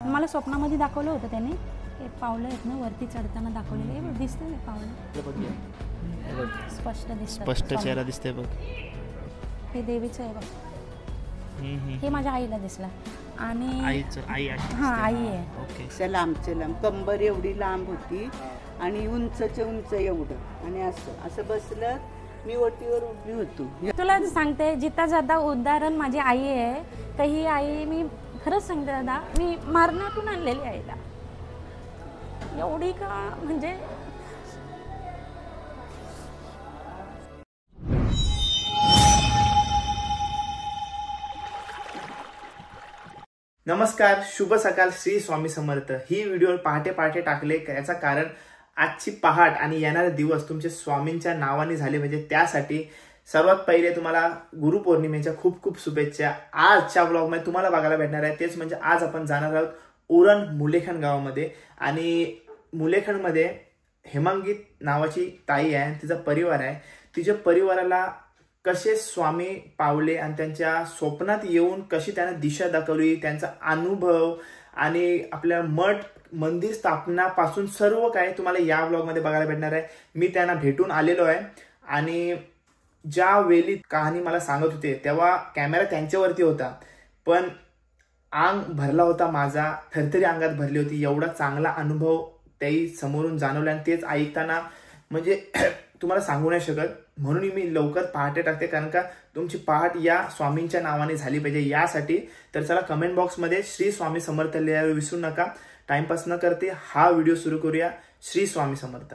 मला स्वप्नामध्ये दाखवलं होतं त्याने, हे पावलं आहेत ना वरती चढताना दाखवलेले. हे दिसतं ना पावलं, स्पष्ट दिसतं, स्पष्ट चेहरा दिसते बघ. हे देवीचं आहे बघ. हे माझ्या आईला दिसलं आणि आई हां आई आहे. ओके. लांब कंबर एवढी लांब होती आणि उंचच्या उंच एवढं आणि असं असं बसलं. मी ओटीवर उभी होतो. तुला सांगते जिता जाता उदाहरण माझी आई आहे. तर ही आई मी खरंच सांगते दादा, मी मारणातून आणलेली आईला. एवढी का म्हणजे नमस्कार, शुभ सकाळ, श्री स्वामी समर्थ. ही व्हिडिओ पहाटे पहाटे टाकले याचं कारण आजची पहाट आणि येणारे दिवस तुमचे स्वामींच्या नावाने झाले म्हणजे त्यासाठी सर्वात पहिले तुम्हाला गुरुपौर्णिमेच्या खूप खूप शुभेच्छा. आजच्या ब्लॉगमध्ये तुम्हाला बघायला भेटणार आहे तेच म्हणजे आज आपण जाणार आहोत उरण मुलेखण गावामध्ये. आणि मुलेखणमध्ये हेमांगी नावाची ताई आहे, तिचा परिवार आहे. तिच्या परिवाराला कसे स्वामी पावले आणि त्यांच्या स्वप्नात येऊन कशी त्यांना दिशा दाखवली, त्यांचा अनुभव आणि आपल्या मठ मंदिर स्थापनापासून सर्व काही तुम्हाला या ब्लॉगमध्ये बघायला भेटणार आहे. मी त्यांना भेटून आलेलो आहे आणि ज्या वेळी कहाणी मला सांगत होते तेव्हा कॅमेरा त्यांच्यावरती होता, पण अंग भरला होता माझा, थरथरी अंगात भरली होती. एवढा चांगला अनुभव त्याही समोरून जाणवला आणि तेच ऐकताना म्हणजे तुम्हाला सांगू नाही शकत. म्हणून मी लवकर पहाटे टाकते, कारण का तुमची पहाट या स्वामींच्या नावाने झाली पाहिजे यासाठी. तर चला कमेंट बॉक्समध्ये श्री स्वामी समर्थ लिहायला विसरू नका. टाइमपास न करते हा व्हिडिओ सुरू करूया. श्री स्वामी समर्थ.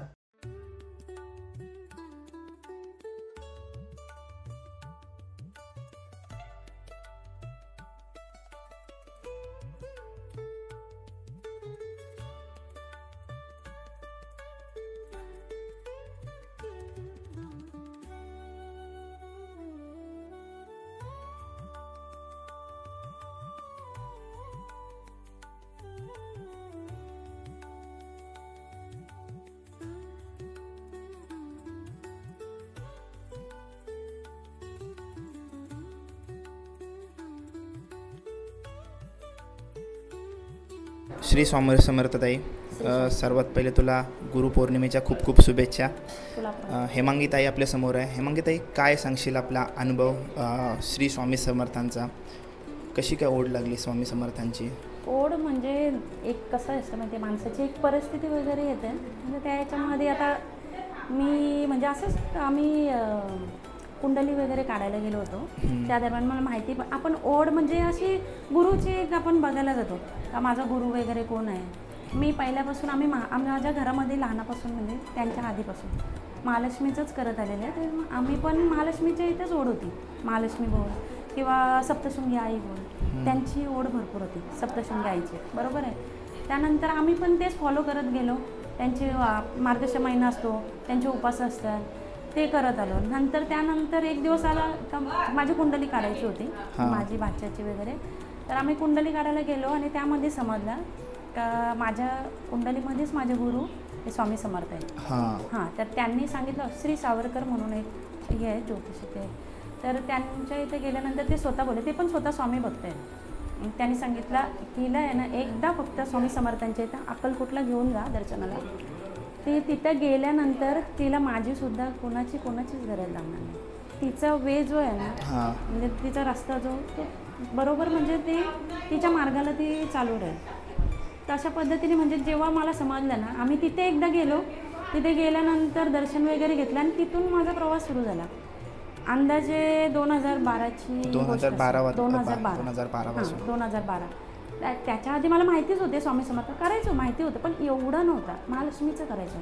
श्री स्वामी समर्थ ताई, सर्वात पहिले तुला गुरुपौर्णिमेच्या खूप खूप शुभेच्छा. हेमांगी ताई आपल्या समोर आहे. हेमांगी ताई, काय सांगशील आपला अनुभव श्री स्वामी समर्थांचा? कशी काय ओढ लागली स्वामी समर्थांची? ओढ म्हणजे एक कसं असतं म्हणजे माणसाची एक परिस्थिती वगैरे येते म्हणजे त्याच्यामध्ये आता मी म्हणजे असंच आम्ही कुंडली वगैरे काढायला गेलो होतो. त्या दरम्यान मला माहिती आपण ओढ म्हणजे अशी गुरुची एक आपण बघायला जातो का माझा गुरु वगैरे कोण आहे. मी पहिल्यापासून आम्ही माझ्या घरामध्ये लहानापासून म्हणजे त्यांच्या आधीपासून महालक्ष्मीचंच करत आलेलं आहे. तर आम्ही पण महालक्ष्मीच्या इथेच ओढ होती. महालक्ष्मी बोल किंवा सप्तशृंगी आई बोल, त्यांची ओढ भरपूर होती सप्तशृंगी आईची, बरोबर आहे. त्यानंतर आम्ही पण तेच फॉलो करत गेलो. त्यांचे मार्गशीर्ष महिना असतो, त्यांचे उपास असतात, ते करत आलो. नंतर त्यानंतर एक दिवस आला का माझी कुंडली काढायची होती, माझी भाच्याची वगैरे. तर आम्ही कुंडली काढायला गेलो आणि त्यामध्ये समजलं का माझ्या कुंडलीमध्येच माझे गुरु हे स्वामी समर्थ आहेत. हां, तर त्यांनी सांगितलं श्री सावरकर म्हणून एक हे आहे ज्योतिषी ते. तर त्यांच्या इथे गेल्यानंतर ते स्वतः बोलले, ते पण स्वतः स्वामी भक्त आहेत. त्यांनी सांगितलं हिला आहे ना एकदा फक्त स्वामी समर्थांच्या इथं अक्कलकोटला घेऊन जा दर्शनाला. ती तिथं गेल्यानंतर तिला माझीसुद्धा कोणाचीच गरज लागणार नाही. तिचा वे जो आहे ना म्हणजे तिचा रस्ता जो तो बरोबर म्हणजे ते तिच्या मार्गाला ती चालू राहील. तशा पद्धतीने म्हणजे जेव्हा मला समजलं ना, आम्ही तिथे एकदा गेलो. तिथे गेल्यानंतर दर्शन वगैरे घेतलं आणि तिथून माझा प्रवास सुरू झाला. अंदाजे 2012 त्याच्या आधी मला माहितीच होते स्वामी समर्थ करायचं, माहिती होतं, पण एवढं नव्हतं. महालक्ष्मीचं करायचं.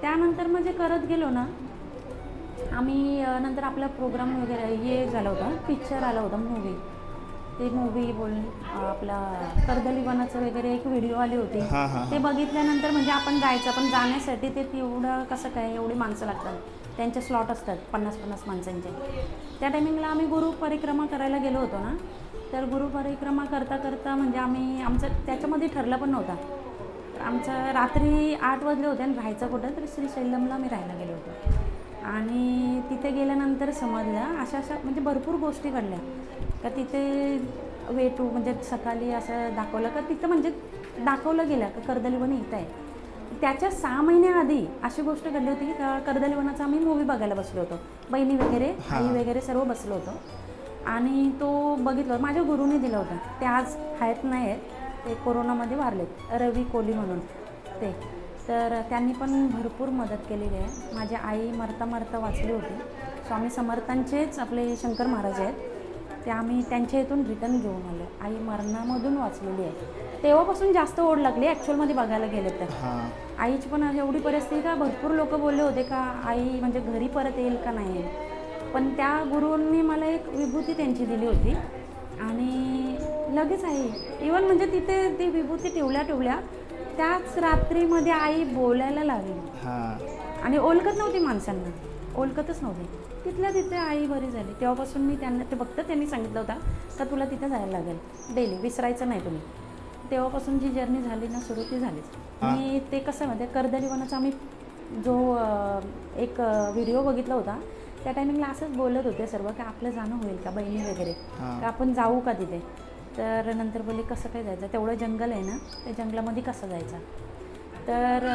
त्यानंतर म्हणजे करत गेलो ना आम्ही. नंतर आपला प्रोग्राम वगैरे हे झाला होता, पिक्चर आला होता मूवी. ते मूवी आपला कर्दली वनाचं वगैरे एक व्हिडिओ आली होती. ते बघितल्यानंतर म्हणजे आपण जायचं, पण जाण्यासाठी ते तेवढं कसं काय एवढी माणसं लागतात, त्यांचे स्लॉट असतात 50-50 माणसांचे. त्या टायमिंगला आम्ही गुरु परिक्रमा करायला गेलो होतो ना. तर गुरु परिक्रमा करता करता म्हणजे आमचं त्याच्यामध्ये ठरलं पण नव्हतं. आमचं रात्री 8 वाजले होते आणि राहायचं कुठं तर श्रीशैल्यमला मी राहायला गेलो होतो. आणि तिथे गेल्यानंतर समजलं अशा म्हणजे भरपूर गोष्टी घडल्या का तिथे वेटू म्हणजे सकाळी असं दाखवलं का तिथं म्हणजे दाखवलं गेलं का कर्दलीवन इथं आहे. त्याच्या 6 महिन्याआधी अशी गोष्ट घडली होती की कर्दलीवनाचा आम्ही मूवी बघायला बसलो होतो, बहिणी वगैरे आई वगैरे सर्व बसलो होतो आणि तो बघितलं. माझ्या गुरुने दिलं होतं, ते आज आहेत नाही आहेत, ते कोरोनामध्ये वारलेत, रवी कोली म्हणून ते. तर त्यांनी पण भरपूर मदत केलेली आहे. माझी आई मरता मरता वाचली होती. स्वामी समर्थांचेच आपले शंकर महाराज आहेत, ते आम्ही त्यांच्या इथून रिटर्न घेऊन आलो. आई मरणामधून वाचलेली आहे. तेव्हापासून जास्त ओढ लागली ॲक्च्युअलमध्ये बघायला गेले तर. आईची पण एवढी परिस्थिती का भरपूर लोक बोलले होते का आई म्हणजे घरी परत येईल का नाही, पण त्या गुरूंनी मला एक विभूती त्यांची दिली होती आणि लगेच आई इवन म्हणजे तिथे ती विभूती ठेवल्या त्याच रात्रीमध्ये आई बोलायला लागली आणि ओळखत नव्हती माणसांना, ओळखतच नव्हती. तिथल्या तिथे आई बरी झाली. तेव्हापासून मी त्यांना ते फक्त त्यांनी सांगितलं होतं का तुला तिथं जायला लागेल डेली, विसरायचं नाही तुम्ही. तेव्हापासून जी जर्नी झाली ना सुरू ती झालीच. आणि ते कसं म्हणजे कर्दलीवनाचा आम्ही जो एक व्हिडिओ बघितला होता त्या टायमिंगला असंच बोलत होते सर्व की आपलं जाणं होईल का बहिणी वगैरे, का आपण जाऊ का तिथे. तर नंतर बोलले कसं काय जायचं, तेवढं जंगल आहे ना, त्या जंगलामध्ये कसं जायचं. तर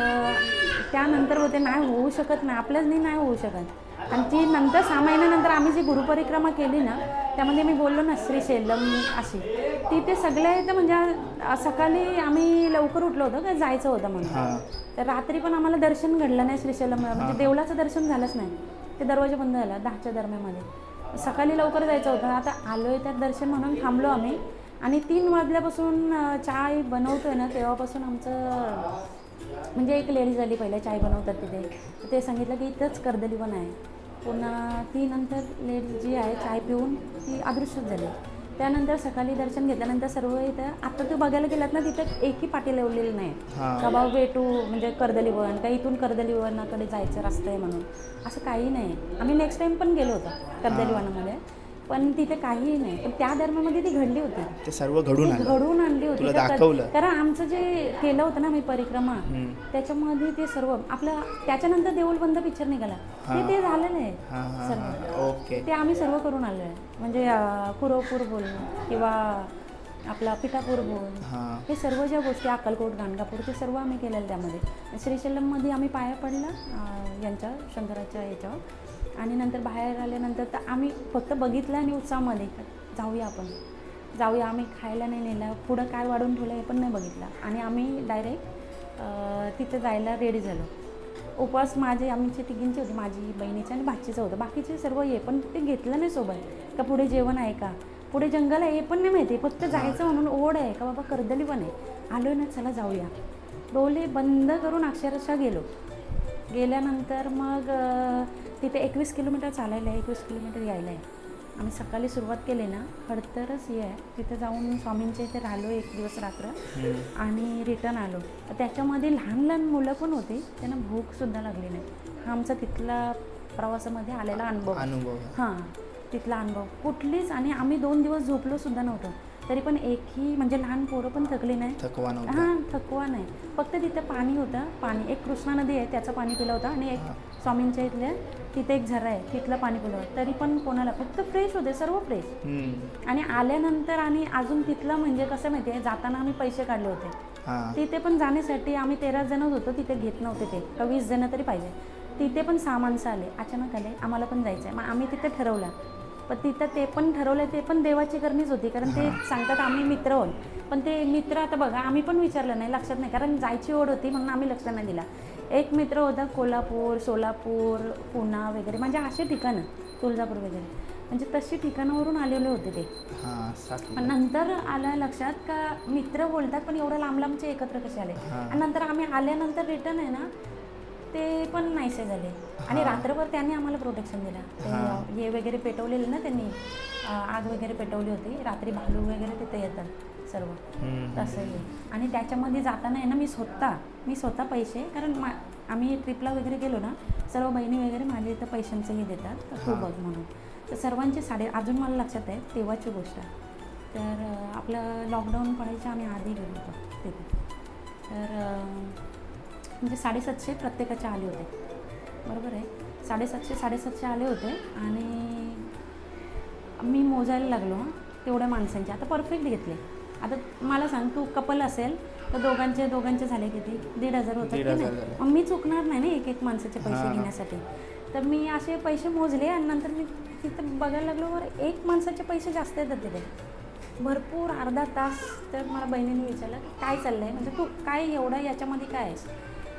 त्यानंतर होते नाही होऊ शकत नाही, आपल्याच नाही होऊ शकत. आणि ती नंतर 6 महिन्यानंतर आम्ही जी गुरुपरिक्रमा केली ना त्यामध्ये मी बोललो ना श्रीशैलम अशी, तिथे सगळे तर म्हणजे सकाळी आम्ही लवकर उठलो होतो का जायचं होतं म्हणून. तर रात्री पण आम्हाला दर्शन घडलं नाही श्रीशैलम, म्हणजे देवळाचं दर्शन झालंच नाही, ते दरवाजा बंद झाला 10च्या दरम्यानमध्ये. सकाळी लवकर जायचं होतं. आता आलोय तर दर्शन म्हणून थांबलो आम्ही आणि 3 वाजल्यापासून चाय बनवतोय ना तेव्हापासून आमचं म्हणजे एक लेडी झाली पहिल्या चाय बनवतात तिथे, ते सांगितलं की इथंच कर्दलीवन आहे. पुन्हा ती नंतर लेडी जी आहे चाय पिऊन ती अदृश्यच झाली. त्यानंतर सकाळी दर्शन घेतल्यानंतर सर्व इथं आता तू बघायला गेलात ना तिथं एकही पाटी लावलेली नाही का बाबा वेटू म्हणजे कर्दलीवन का इथून कर्दलीवनाकडे जायचं रस्ता आहे म्हणून, असं काही नाही. आम्ही नेक्स्ट टाइम पण गेलो होतो कर्दलीवनामध्ये, पण तिथे काहीही नाही. पण त्या दरम्यानमध्ये ती घडली होती, ते सर्व घडून आणली होती. कारण आमचं जे केलं होतं ना मी परिक्रमा त्याच्यामध्ये ते सर्व आपलं त्याच्यानंतर देऊळ बंद पिक्चर निघाला ते झालेलं आहे सर्व, ते आम्ही सर्व करून आलो आहे. म्हणजे कुरवपूर बोलणं किंवा आपला पिठापूर बोल, हे सर्व ज्या गोष्टी अक्कलकोट गाणगापूर ते सर्व आम्ही केलेलं. त्यामध्ये श्रीशैलममध्ये आम्ही पाया पडला यांच्या शंकराच्या याच्यावर आणि नंतर बाहेर आल्यानंतर तर आम्ही फक्त बघितलं आणि उत्साहामध्ये जाऊया आपण जाऊया. आम्ही खायला नाही नेलं, पुढं काय वाढून ठेवलं हे पण नाही बघितलं आणि आम्ही डायरेक्ट तिथे जायला रेडी झालो. उपवास माझे आमची तिघींची होती, माझी बहिणीचं आणि भाचीचं होतं, बाकीचे सर्व हे पण ते घेतलं नाही सोबत का पुढे जेवण आहे का पुढे जंगल आहे हे पण नाही माहिती, फक्त जायचं म्हणून ओढ आहे का बाबा कर्दलीवन आहे आलो ना चला जाऊया. डोळे बंद करून अक्षरशः गेल्यानंतर मग तिथे 21 किलोमीटर चालायला आहे, 21 किलोमीटर यायला आहे. आम्ही सकाळी सुरुवात केली ना खडतरच हे आहे, तिथे जाऊन स्वामींच्या इथे राहिलो 1 दिवस रात्र आणि रिटर्न आलो. त्याच्यामध्ये लहान लहान मुलं पण होती, त्यांना भूकसुद्धा लागली नाही. हा आमचा तिथला प्रवासामध्ये आलेला अनुभव. हां तिथला अनुभव कुठलीच. आणि आम्ही 2 दिवस झोपलोसुद्धा नव्हतो, तरी पण एकही म्हणजे लहान पोरं पण थकली नाही, थकवा नाही. फक्त तिथं पाणी होतं, पाणी एक कृष्णा नदी आहे त्याचं पाणी पिलं होतं आणि एक स्वामींच्या इथल्या तिथे एक झरा आहे तिथलं पाणी पिलं होतं, तरी पण कोणाला फक्त फ्रेश होते सर्व फ्रेश. आणि आल्यानंतर आणि अजून तिथलं म्हणजे कसं माहिती आहे, जाताना आम्ही पैसे काढले होते तिथे पण जाण्यासाठी. आम्ही 13 जणच होतो, तिथे घेत नव्हते ते का 20 जण तरी पाहिजे. तिथे पण 6 माणसं आले, अचानक आले, आम्हाला पण जायचं आहे. मग आम्ही तिथे ठरवलं, पण तिथं ते पण ठरवलं, ते पण देवाची करणीच होती. कारण ते सांगतात आम्ही मित्र होईल, पण ते मित्र आता बघा आम्ही पण विचारलं नाही, लक्षात नाही, कारण जायची ओढ होती म्हणून आम्ही लक्ष नाही दिला. एक मित्र होता कोल्हापूर, सोलापूर, पुणा वगैरे म्हणजे असे ठिकाणं, तुळजापूर वगैरे म्हणजे तशी ठिकाणावरून आलेले होते ते. पण नंतर आलं लक्षात का मित्र बोलतात पण एवढं लांब लांबचे एकत्र कसे आले. आणि नंतर आम्ही आल्यानंतर रिटर्न आहे ना ते पण नाहीसे झाले आणि रात्रभर त्यांनी आम्हाला प्रोटेक्शन दिलं. हे वगैरे पेटवलेलं ना त्यांनी, आग वगैरे पेटवली होती, रात्री भालू वगैरे तिथे येतात सर्व तसंही. आणि त्याच्यामध्ये जाताना आहे ना मी स्वतः पैसे, कारण आम्ही ट्रिपला वगैरे गेलो ना सर्व बहिणी वगैरे माझ्या इथं पैशांचंही देतात तू बघ म्हणून. तर सर्वांचे अजून मला लक्षात आहे तेव्हाची गोष्ट. तर आपलं लॉकडाऊन पडायच्या आम्ही आधी गेलो होतो तिथे. तर म्हणजे 750 प्रत्येकाचे आले होते, बरोबर आहे 750 आले होते. आणि मी मोजायला लागलो तेवढ्या माणसांचे. आता परफेक्ट घेतले. आता मला सांग, तू कपल असेल तर दोघांचे झाले किती? 1,500 होतात की नाही? मग मी चुकणार नाही ना एक माणसाचे पैसे घेण्यासाठी. तर मी असे पैसे मोजले आणि नंतर मी तिथं बघायला लागलो, बरं एक माणसाचे पैसे जास्त येतात तिथे भरपूर, अर्धा तास. तर मला बहिणीने विचारलं काय चाललं आहे, म्हणजे तू काय एवढं याच्यामध्ये काय आहेस?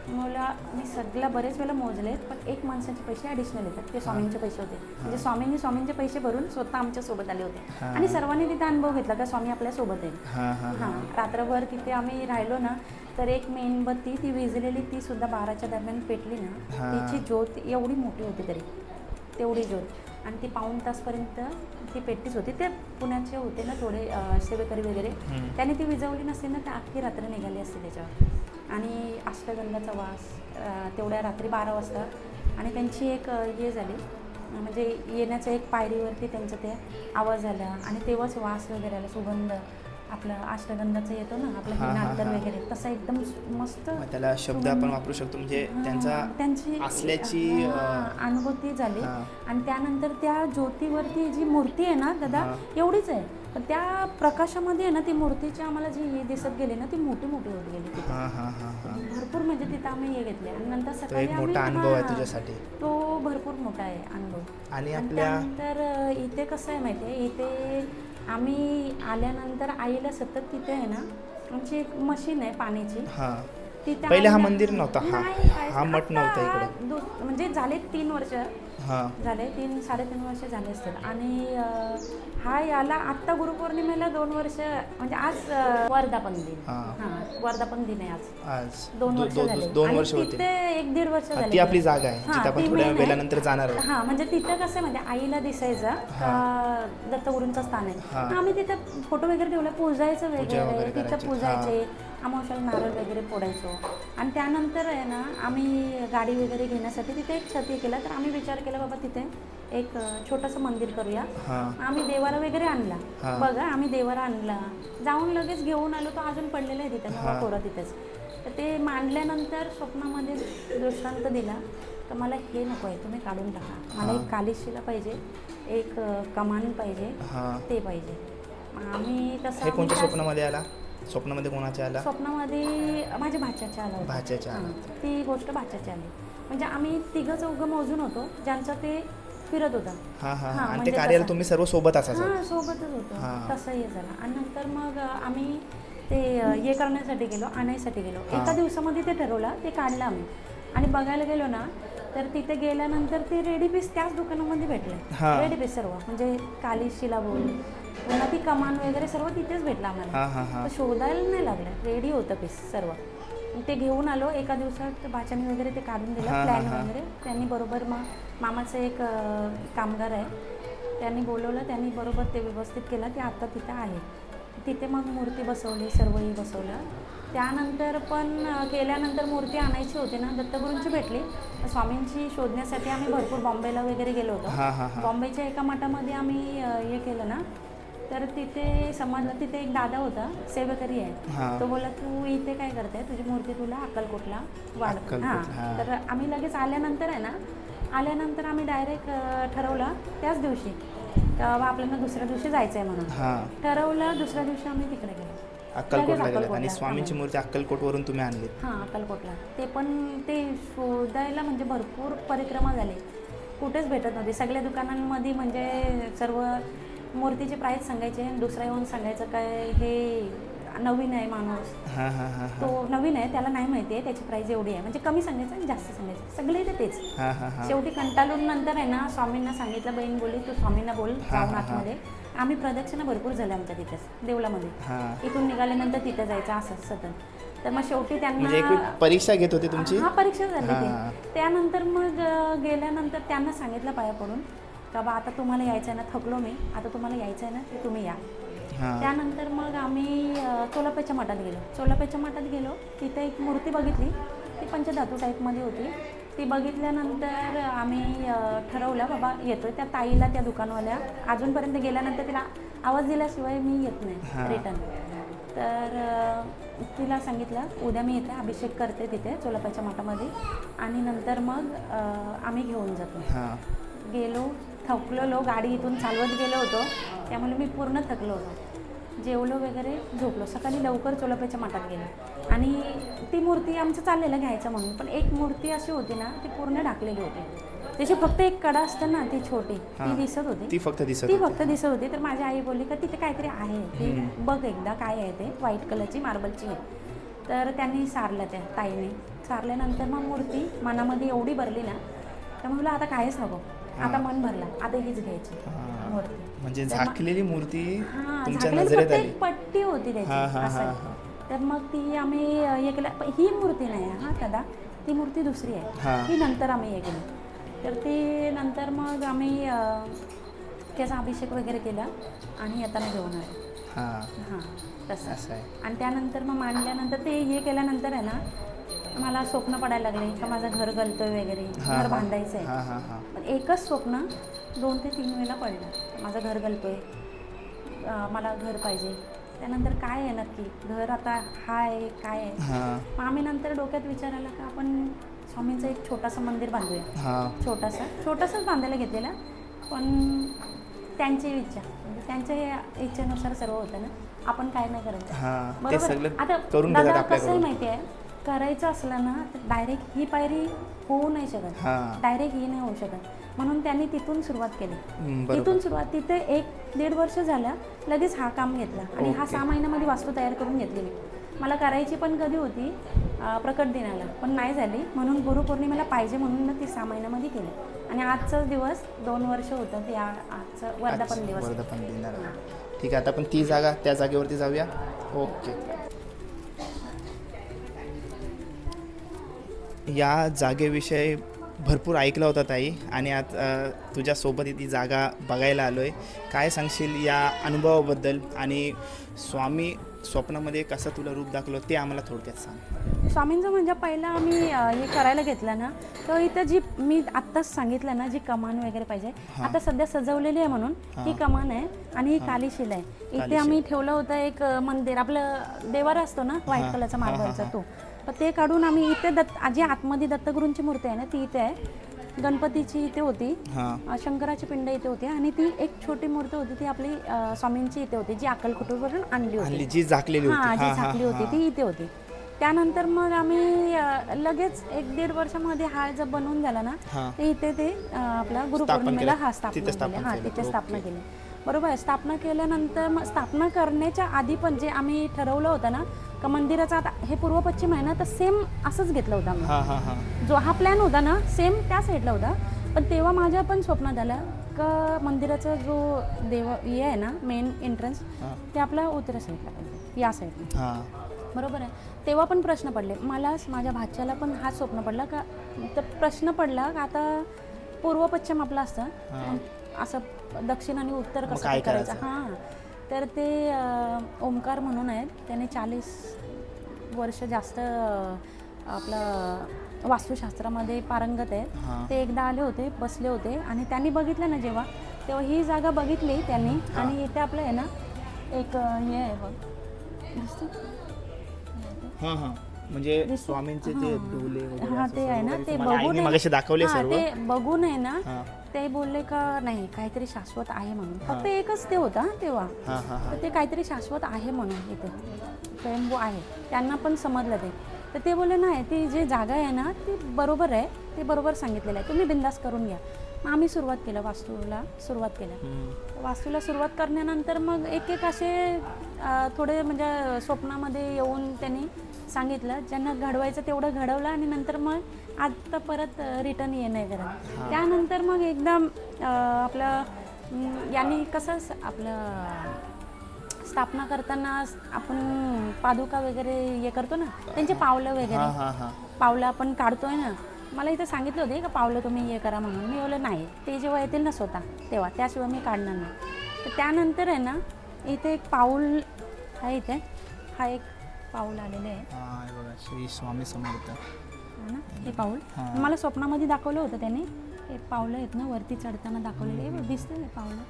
मला मी सगळ्या बरेच वेळा मोजले, पण एक माणसाचे पैसे ॲडिशनल येतात. ते स्वामींचे पैसे होते. म्हणजे स्वामींचे पैसे भरून स्वतः आमच्यासोबत आले होते आणि सर्वांनी तिथे अनुभव घेतला का स्वामी आपल्यासोबत आहे. हां, रात्रभर तिथे आम्ही राहिलो ना, तर एक मेणबत्ती ती विझलेली, ती सुद्धा 12च्या दरम्यान पेटली ना, तिची ज्योत एवढी मोठी होती तरी, तेवढी ज्योत, आणि ती पाऊण तासपर्यंत ती पेटतीच होती. ते पुण्याचे होते ना थोडे सेवेकरी वगैरे, त्याने ती विझवली नसते ना तर अख्खी रात्र निघाली असते त्याच्यावर. आणि अष्टगंधाचा वास तेवढ्या रात्री 12 वाजता. आणि त्यांची एक हे झाली, म्हणजे येण्याचं एक पायरीवरती त्यांचं ते आवाज आला आणि तेव्हाच वास वगैरे आला, सुगंध आपलं अष्टगंधाचं येतो ना आपलं नातर वगैरे, तसा एकदम मस्त त्याला शब्द आपण वापरू शकतो. म्हणजे त्यांची असल्याची अनुभूती झाली. आणि त्यानंतर त्या ज्योतीवरती जी मूर्ती आहे ना दादा, एवढीच आहे, पण त्या प्रकाशामध्ये आहे ना ती मूर्तीची आम्हाला जी दिसत गेली ना, ती मोठी मोठी होत गेली भरपूर. म्हणजे तिथं आम्ही हे घेतले आणि नंतर सकाळी मोठा अनुभव आहे तुझ्यासाठी तो, भरपूर मोठा आहे अनुभव. आणि त्यानंतर इथे कसं आहे माहिती आहे, इथे आम्ही आल्यानंतर आईला सतत तिथे आहे ना, आमची एक मशीन आहे पाण्याची, तिथे पहिले हा मंदिर नव्हता, हा मठ नव्हता इकडे. म्हणजे झाले 3 वर्ष झाले, 3-3.5 वर्ष झाले असतील. आणि हा याला आत्ता गुरुपौर्णिमेला 2 वर्ष, म्हणजे आज वर्धापन दिन. वर्धापन दिन आहे आज. 2 वर्ष झाले. 2 वर्ष होते. तिथे 1-1.5 वर्ष झाले. ती आपली जागा आहे जिथे आपण थोड्या वेळानंतर जाणार आहोत. म्हणजे तिथं कसं म्हणजे आईला दिसायचं दत्तगुरूंचं स्थान आहे. आम्ही तिथं फोटो वगैरे ठेवले, पूजायचं वगैरे तिथं पूजायचे, अमावश्याला नारळ वगैरे फोडायचो. आणि त्यानंतर आहे ना, आम्ही गाडी वगैरे घेण्यासाठी तिथे एक छत केला. तर आम्ही विचार केला बाबा तिथे एक छोटंसं मंदिर करूया. आम्ही देवारा वगैरे आणला, बघा आम्ही देवारा आणला, जाऊन लगेच घेऊन आलो. तो अजून पडलेला आहे तिथे, नवा कोरा तिथेच. तर ते मांडल्यानंतर स्वप्नामध्ये दृष्टांत दिला तर मला हे नको आहे, तुम्ही काढून टाका. मला एक कालीशिला पाहिजे, एक कमान पाहिजे, ते पाहिजे. आम्ही तसं. कोणत्या स्वप्नामध्ये आला? स्वप्नामध्ये कोणाच्या आला? स्वप्नामध्ये माझ्या भाच्याच्या आला. भाच्याच्या? ती गोष्ट भाच्याची आली. म्हणजे आम्ही 3-4 मोजून होतो, ज्यांचं ते फिरत होता. आणि ते कार्याला तुम्ही सर्व सोबत असायचं? सोबतच होतो. तसं हे झालं. आणि नंतर मग आम्ही ते हे करण्यासाठी गेलो, आणायसाठी गेलो. एका दिवसामध्ये ते ठरवलं, ते काढलं आम्ही. आणि बघायला गेलो ना, तर तिथे गेल्यानंतर ते रेडी पीस त्याच दुकानामध्ये भेटले. रेडी पीस सर्व, म्हणजे कालीशिला बोल, पुन्हा ती कमान वगैरे सर्व तिथेच भेटलं आम्हाला. शोधायला नाही लागलं, रेडी होतं पीस सर्व. ते घेऊन आलो. एका दिवसात भाच्याने वगैरे ते काढून दिलं, प्लॅन वगैरे. त्यांनी बरोबर मामाचं एक कामगार आहे, त्यांनी बोलवलं, त्यांनी बरोबर ते व्यवस्थित केलं. ते आता तिथं आहे. तिथे मग मूर्ती बसवली, सर्वही बसवलं. त्यानंतर पण केल्यानंतर मूर्ती आणायची होती ना, दत्तगुरूंची भेटली. स्वामींची शोधण्यासाठी आम्ही भरपूर बॉम्बेला वगैरे गेलो होतो. बॉम्बेच्या एका मठामध्ये आम्ही हे केलं ना, तर तिथे समजलं, तिथे एक दादा होता, सेवेकरी आहे. तो बोला, तू इथे काय करते, तुझी मूर्ती तुला अक्कलकोटला वाढ. तर आम्ही लगेच आल्यानंतर आहे ना, आल्यानंतर आम्ही डायरेक्ट ठरवलं त्याच दिवशी आपल्याला दुसऱ्या दिवशी जायचं आहे म्हणून ठरवलं. दुसऱ्या दिवशी आम्ही तिकडे गेलो, अक्कलकोटला गेलो. आणि स्वामींची मूर्ती अक्कलकोटवरून तुम्ही आणली? अक्कलकोटला. ते पण ते शोधायला म्हणजे भरपूर परिक्रमा झाली, कुठेच भेटत नव्हती. सगळ्या दुकानांमध्ये म्हणजे सर्व मूर्तीचे प्राईस सांगायचे, दुसरा येऊन सांगायचं काय हे नवीन आहे माणूस, तो नवीन आहे, त्याला नाही माहिती आहे त्याची प्राईस एवढी आहे, म्हणजे कमी सांगायचं आणि जास्त सांगायचं, सगळे ते तेच. शेवटी कंटाळून नंतर आहे ना स्वामींना सांगितलं, बहीण बोलली तू स्वामींना बोल जाऊन आतमध्ये. आम्ही प्रदक्षिणा भरपूर झाल्या आमच्या तिथेच देवळामध्ये. इथून निघाल्यानंतर तिथे जायचं असं सतत. तर मग शेवटी त्यांना परीक्षा घेत होते तुमची? परीक्षा झाली. त्यानंतर मग गेल्यानंतर त्यांना सांगितलं पाया पडून का बा आता तुम्हाला यायचं आहे ना, थकलो मी, आता तुम्हाला यायचं आहे ना ते तुम्ही या. त्यानंतर मग आम्ही चोलापेच्या मठात गेलो. चोलापेच्या मठात गेलो, तिथे एक मूर्ती बघितली, ती पंचधातू टाईपमध्ये होती. ती बघितल्यानंतर आम्ही ठरवलं बाबा येतोय. त्या ताईला, त्या दुकानवाल्या अजूनपर्यंत गेल्यानंतर तिला आवाज दिल्याशिवाय मी येत नाही रिटर्न. तर तिला सांगितलं उद्या मी येते, अभिषेक करते तिथे चोलापेच्या मठामध्ये आणि नंतर मग आम्ही घेऊन जातो. गेलो थकलेलो, गाडी इथून चालवत गेलो होतो, त्यामुळे मी पूर्ण थकलो होतो. जेवलो वगैरे, झोपलो. सकाळी लवकर चोलपेच्या मठात गेलो आणि ती मूर्ती आमचं चाललेलं घ्यायचं म्हणून, पण एक मूर्ती अशी होती ना, ती पूर्ण ढाकलेली होती. त्याची फक्त एक कडा असते ना, ती छोटी, ती दिसत होती, ती फक्त दिसत होती. तर माझी आई बोलली का तिथे काहीतरी आहे, ते बघ एकदा काय आहे ते, व्हाईट कलरची मार्बलची आहे. तर त्यांनी सारलं, त्या ताईने सारल्यानंतर मग मूर्ती मनामध्ये एवढी भरली ना, तर म्हणलं आता काहीच नको, आता मन भरला, आता हीच घ्यायची मूर्ती. म्हणजे झाकलेली मूर्ती तुमच्या झाकलेली नजरेत फक्त आली. एक पट्टी होती त्याची असं. तर मग ती आम्ही हे केलं. ही मूर्ती नाही आहे दादा, ती मूर्ती दुसरी आहे, ही नंतर आम्ही हे केली. तर ती नंतर मग आम्ही त्याचा अभिषेक वगैरे केला आणि येताना घेऊन आलो. हां तसं आहे. आणि त्यानंतर मग मांडल्यानंतर ते हे केल्यानंतर आहे ना, मला स्वप्न पडायला लागले का माझं घर गलतोय वगैरे, घर बांधायचं आहे. पण एकच स्वप्न 2 ते 3 वेळेला पडलं, माझं घर गलतोय, मला घर पाहिजे. त्यानंतर काय आहे नक्की घर, आता हाय काय आहे. मग आम्ही नंतर डोक्यात विचार आला का आपण स्वामींचं एक छोटंसं मंदिर बांधूया. छोटंसंच बांधायला घेतलेलं, पण त्यांची इच्छा, म्हणजे त्यांच्या इच्छेनुसार सर्व होतं ना, आपण काय नाही करायचं. बरोबर. आता दादा कसं आहे माहिती आहे, करायचं असलं ना तर डायरेक्ट ही पायरी होऊ नाही शकत, डायरेक्ट ही नाही होऊ शकत. म्हणून त्यांनी तिथून सुरुवात केली. तिथे 1-1.5 वर्ष झालं, लगेच हा काम घेतला आणि हा 6 महिन्यामध्ये वास्तू तयार करून घेतली. मला करायची पण कधी होती, प्रकट दिनाला, पण नाही झाली. म्हणून गुरुपौर्णिमेला पाहिजे म्हणून ती 6 महिन्यामध्ये केली. आणि आजचाच दिवस 2 वर्ष होतं ते, आजचं वर्धापन दिवस. ठीक आहे, आता आपण ती जागा, त्या जागेवरती जाऊया. ओके. या जागेविषयी भरपूर ऐकलं होतं ताई, आणि आज तुझ्यासोबत ती जागा बघायला आलो आहे. काय सांगशील या अनुभवाबद्दल, आणि स्वामी स्वप्नामध्ये कसं तुला रूप दाखवलं ते आम्हाला थोडक्यात सांग. स्वामींचं म्हणजे पहिलं आम्ही हे करायला घेतलं ना, तर इथं जी मी आत्ताच सांगितलं ना, जी कमान वगैरे पाहिजे, आता सध्या सजवलेली आहे म्हणून ही कमान आहे आणि ही कालीशिला आहे. इथे आम्ही ठेवलं होतं एक मंदिर, आपलं देवारा असतो ना व्हाईट कलरचा मार्बलचा, तो तर ते काढून आम्ही इथे जी आतमध्ये दत्तगुरूंची मूर्ती आहे ना, ती इथे आहे. गणपतीची इथे होती, शंकराची पिंड इथे होती, आणि ती एक छोटी मूर्ती होती ती आपली स्वामींची इथे होती, जी अक्कलकोटवरून आणली होती, जी झाकलेली होती ती इथे होती. त्यानंतर मग आम्ही लगेच 1-1.5 वर्षामध्ये हा जर बनवून झाला ना, ते इथे ते आपला गुरुपौर्णिमेला तिथे स्थापना केली. बरोबर आहे. स्थापना केल्यानंतर मग स्थापना करण्याच्या आधी पण जे आम्ही ठरवलं होतं ना का मंदिराचा, आता हे पूर्व पश्चिम आहे ना, तर सेम असंच घेतलं होतं आम्ही. जो हा प्लॅन होता ना, सेम त्या साईडला होता. पण तेव्हा माझ्या पण स्वप्नात आलं का मंदिराचा जो हे आहे ना, मेन एंट्रन्स, ते आपला उत्तर साईडला पाहिजे, या साईडला. बरोबर आहे. तेव्हा पण प्रश्न पडले मला, माझ्या भाच्याला पण हा स्वप्न पडला का, तर प्रश्न पडला का आता पूर्व पश्चिम आपलं असतं, असं दक्षिण आणि उत्तर कसं करायचं. तर ते ओमकार म्हणून आहेत, त्याने 40 वर्ष जास्त आपलं वास्तुशास्त्रामध्ये पारंगत आहेत. ते एकदा आले होते, बसले होते, आणि त्यांनी बघितलं ना तेव्हा ही जागा बघितली त्यांनी. आणि इथे आपलं आहे ना एक हे आहे बघ, म्हणजे स्वामींचे जे डोले वगैरे ते आहे ना, ते बघून आहे ना, ते बोलले का नाही काहीतरी शाश्वत आहे म्हणून. फक्त एकच ते होता तेव्हा, तर ते काहीतरी शाश्वत आहे म्हणून इथे स्वयंभू आहे, त्यांना पण समजलं ते. तर ते बोलले नाही, ती जी जागा आहे ना ती बरोबर आहे, ते बरोबर सांगितलेलं आहे, तुम्ही बिंदास करून घ्या. मग आम्ही सुरुवात केलं, वास्तूला सुरुवात करण्यानंतर मग एक असे थोडे म्हणजे स्वप्नामध्ये येऊन त्यांनी सांगितलं, ज्यांना घडवायचं तेवढं घडवलं, आणि नंतर मग आता परत रिटर्न येणं करत. त्यानंतर मग एकदम आपलं यांनी कसं आपलं स्थापना करताना आपण पादुका वगैरे हे करतो ना, त्यांचे पावलं वगैरे, पावलं आपण काढतोय ना, मला इथे सांगितलं होते का पावलं तुम्ही हे करा म्हणून. मी बोललं नाही, ते जेव्हा येतील ना स्वतः तेव्हा, त्याशिवाय मी काढणार नाही. तर त्यानंतर आहे ना, इथे एक पाऊल आहे, इथे हा एक पाऊल आलेलं आहे, श्री स्वामी समर्थ ना, हे पाऊल मला स्वप्नामध्ये दाखवलं होतं त्याने. हे पावलं आहेत ना, वरती चढताना दाखवलेले, हे दिसतं हे पावलं,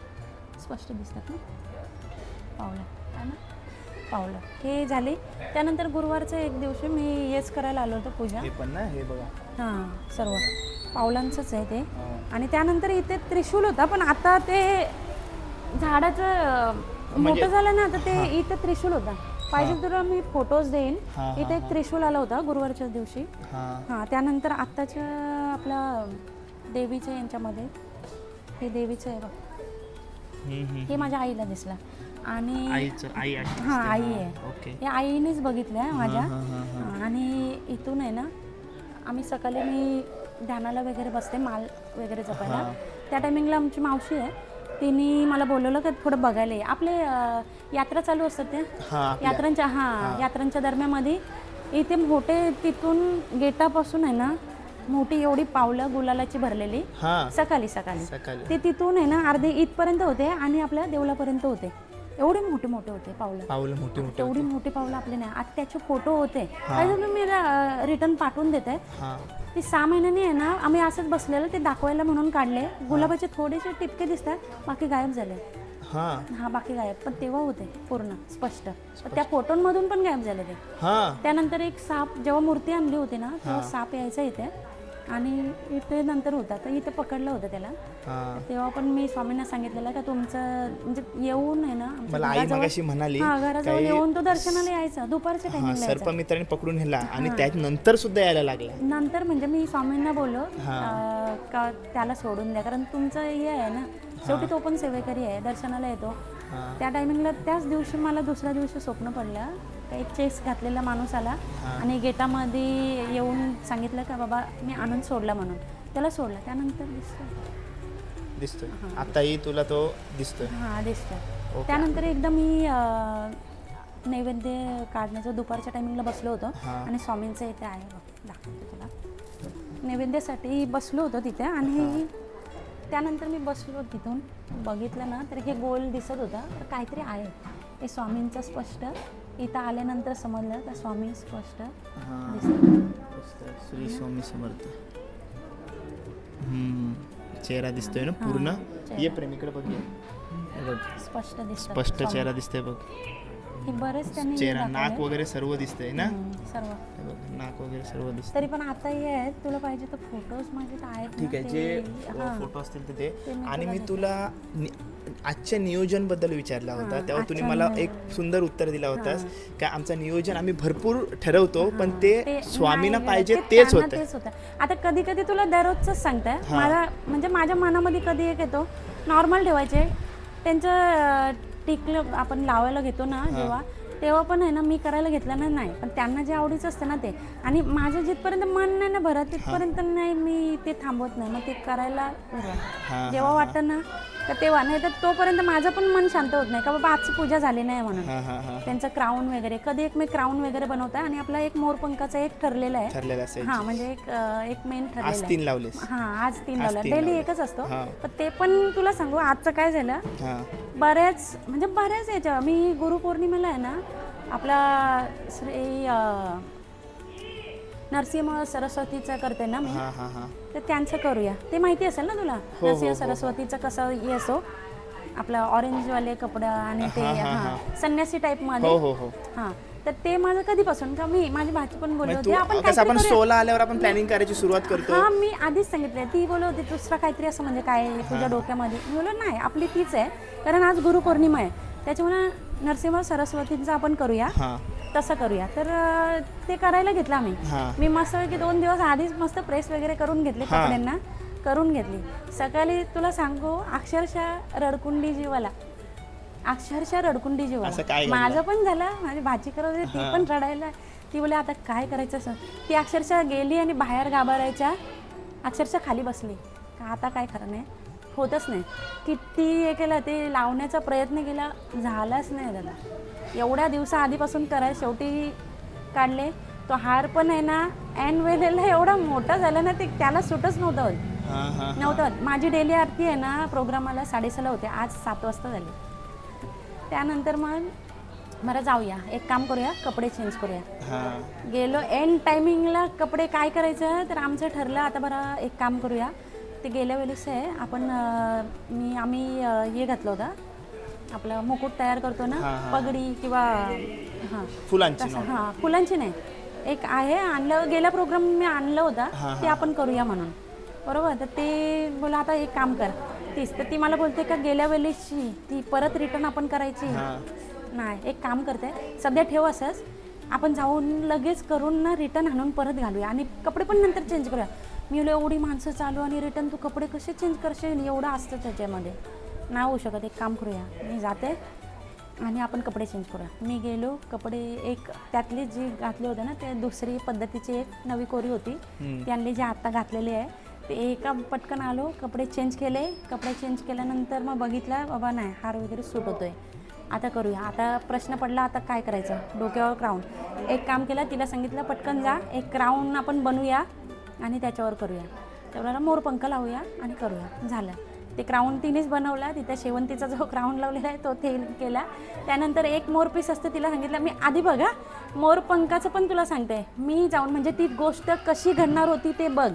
स्पष्ट दिसतात ना पावलं, आहे ना पावलं. हे झाले. त्यानंतर गुरुवारचं एक दिवशी मी हेच करायला आलो होतो, पूजा. हे पण ना, हे बघा, हां सर्व पावलांचंच आहे ते. आणि त्यानंतर इथे त्रिशूल होता, पण आता ते झाडाचं मोठं झालं ना, आता ते इथे त्रिशूल होता. पाहिजे तुला मी फोटोज देईन. इथे एक त्रिशूल आला होता गुरुवारच्या दिवशी. हां, त्यानंतर आत्ताच्या आपल्या देवीच्या यांच्यामध्ये हे देवीचं आहे बघ, हे माझ्या आईला दिसला. आणि आई हां, आई आहे. हे आईनेच बघितलं आहे माझ्या. आणि इथून आहे ना, आम्ही सकाळी मी ध्यानाला वगैरे बसते, माल वगैरे जपायला. त्या टायमिंगला आमची मावशी आहे, तिने मला बोलवलं की थोडं बघायला ये. आपले यात्रा चालू असतात त्या यात्रांच्या यात्रांच्या दरम्यानमध्ये इथे मोठे, तिथून गेटापासून आहे ना मोठी एवढी पावलं गुलालाची भरलेली सकाळी ते तिथून आहे ना अर्धे इथपर्यंत होते आणि आपल्या देवळापर्यंत होते. एवढे मोठे मोठे होते पावलं एवढी मोठी पावलं आपले नाही. आता त्याचे फोटो होते, मी रिटर्न पाठवून देते. ती 6 महिन्यांनी आहे ना आम्ही असंच बसलेलं, ते दाखवायला म्हणून काढले. गुलाबाचे थोडेसे टिपके दिसतात, बाकी गायब झाले. बाकी गायब, पण तेव्हा होते पूर्ण स्पष्ट. त्या फोटोंमधून पण गायब झाले ते. त्यानंतर एक साप, जेव्हा मूर्ती आणली होती ना तेव्हा साप यायचा इथे, आणि इथे नंतर होता तर इथे पकडलं होतं त्याला. तेव्हा पण मी स्वामींना सांगितलेलं का तुमचं म्हणजे येऊन आहे ना घराजवळ येऊन तो दर्शनाला यायचा, दुपारच्या टाइमिंगला सर्पमित्राने पकडून नेला आणि त्यानंतर सुद्धा यायला लागला. नंतर म्हणजे मी स्वामींना बोललो का त्याला सोडून द्या, कारण तुमचं हे आहे ना, शेवटी तो पण सेवेकरी आहे, दर्शनाला येतो. त्या टायमिंगला त्याच दिवशी मला दुसऱ्या दिवशी स्वप्न पडलं, एक चेस घातलेला माणूस आला आणि गेटामध्ये येऊन सांगितलं का बाबा मी आनंद सोडला म्हणून. त्याला सोडला, त्यानंतर दिसतोय आताही तुला तो दिसतोय. दिसतोय. त्यानंतर एकदा मी नैवेद्य काढण्याचं दुपारच्या टायमिंगला बसलो होतो आणि स्वामींचं इथे आहे बघ, दाखवते तुला. नैवेद्यासाठी बसलो होतो तिथे आणि त्यानंतर मी बसलो, तिथून बघितलं ना तर हे गोल दिसत होता, तर काहीतरी आहे हे स्वामींचं स्पष्ट. इथं आल्यानंतर समजलं का स्वामी स्पष्ट श्री स्वामी समर्थ. चेहरा दिसतोय ना पूर्ण. ये प्रेमीकडे बघ, स्पष्ट चेहरा दिसतोय बघ. हे बरेच त्यांनी चेहरा, नाक वगैरे सर्व दिसतंय ना, सर्व नाक वगैरे सर्व दिसतंय. तरी पण आता हे आहेत, तुला पाहिजे तर फोटोज माझे आहेत. ठीक आहे, जे फोटो असतील तर ते. आणि मी तुला आजच्या नियोजन बद्दल विचारला होता, तेव्हा तुम्ही मला एक सुंदर उत्तर दिला होतास का आमचं नियोजन आम्ही भरपूर ठरवतो, पण ते स्वामींना पाहिजे तेच होतं. आता कधी कधी तुला दररोजच सांगताय, मला म्हणजे माझ्या मनामध्ये कधी एक येतो नॉर्मल ठेवायचे. त्यांचं टिकलं आपण लावायला घेतो ना जेव्हा, तेव्हा पण आहे ना मी करायला घेतलं ना नाही, पण त्यांना जे आवडीचं असतं ना ते. आणि माझं जिथपर्यंत मन नाही ना भरत तिथपर्यंत नाही मी ते थांबवत नाही, मग ते करायला जेव्हा वाटतं ना तर तेव्हा. नाही तर तोपर्यंत माझं पण मन शांत होत नाही का बाबा आजची पूजा झाली नाही म्हणून. त्यांचं क्राऊन वगैरे कधी एक मी क्राऊन वगैरे बनवता, आणि आपला एक मोरपंखाचा एक ठरलेला आहे. म्हणजे एक मेन ठरलेला आहे. आज 3 लावले, डेली एकच असतो. पण ते पण तुला सांगू आजचं काय झालं, बऱ्याच याच्या मी गुरुपौर्णिमेला आहे ना आपला श्री नरसिंह सरस्वतीचा करते ना मी, तर त्यांचं करूया. ते माहिती असेल ना तुला, नरसिंह सरस्वतीचं कसं हे असो, आपला ऑरेंजवाले कपडा आणि ते संन्यासी टाईप मध्ये. तर ते माझं कधीपासून का मी माझी भाची पण बोलली होती आपण 16 आल्यावर आपण प्लॅनिंग करायची सुरुवात करतो. मी आधीच सांगितलं, ती बोलत होती दुसरा काहीतरी असं म्हणजे काय तुझ्या डोक्यामध्ये. मी बोललो नाही, आपली तीच आहे, कारण आज गुरुपौर्णिमा आहे, त्याच्यामुळे नरसिंह सरस्वतींचं आपण करूया, तसं करूया. तर ते करायला घेतलं आम्ही. मी मस्त की 2 दिवस आधीच मस्त प्रेस वगैरे करून घेतली, कपड्यांना करून घेतली. सकाळी तुला सांगू अक्षरशः रडकुंडी जीवाला, माझं पण झालं. माझी भाजी करत होती, ती पण रडायला. ती बोले आता काय करायचं असं. ती अक्षरशः गेली आणि बाहेर घाबरायच्या, अक्षरशः खाली बसली का आता काय खरं नाही, होतच नाही. किती हे केलं, ते लावण्याचा प्रयत्न केला, झालाच नाही दादा. एवढ्या दिवसा आधीपासून करायला शेवटी काढले. तो हार पण आहे ना ऐन वेळेला एवढा मोठा झाला ना, ते त्याला सुटच नव्हतं. माझी डेली आरती आहे ना प्रोग्रामाला 6:30 होते, आज 7 वाजता झाली. त्यानंतर मग बरं जाऊया, एक काम करूया, कपडे चेंज करूया. गेलो एंड टायमिंगला कपडे काय करायचं, तर आमचं ठरलं आता बरं एक काम करूया. ते गेल्या वेळेस आहे आपण आम्ही हे घातलं होतं, आपलं मुकुट तयार करतो ना, पगडी किंवा फुलांची नाही, एक आहे आणलं, गेल्या प्रोग्राम मी आणलं होता ते आपण करूया म्हणून. बरोबर. तर ते बोला आता एक काम कर तीच, तर ती मला बोलते का गेल्या वेळेची ती परत रिटर्न आपण करायची नाही, एक काम करते सध्या ठेव असंच, आपण जाऊन लगेच करून ना रिटर्न आणून परत घालूया आणि कपडे पण नंतर चेंज करूया. मी बोलले एवढी माणसं चालू आणि रिटर्न तू कपडे कसे चेंज करशील, एवढं असतं त्याच्यामध्ये, नाही होऊ शकत. एक काम करूया, मी जाते आणि आपण कपडे चेंज करूया. मी गेलो, कपडे एक त्यातली जी घातले होते ना ते दुसरी पद्धतीची एक नवी कोरी होती ती आणली, जी आत्ता घातलेली आहे ते एका पटकन आलो, कपडे चेंज केले. कपडे चेंज केल्यानंतर मग बघितलं बाबा नाही हार वगैरे सूट होतोय, आता करूया. आता प्रश्न पडला आता काय करायचं, डोक्यावर क्राऊन. एक काम केलं, तिला सांगितलं पटकन जा एक क्राऊन आपण बनवूया आणि त्याच्यावर करूया, तेवढ्याला मोरपंख लावूया आणि करूया. झालं ते क्राऊन तिनेच बनवला, तिथे शेवंतीचा जो क्राऊन लावलेला आहे तो ते केला. त्यानंतर एक मोरपीस असतं, तिला सांगितलं मी आधी बघा मोरपंखाचं पण तुला सांगते मी जाऊन, म्हणजे ती गोष्ट कशी घडणार होती ते बघ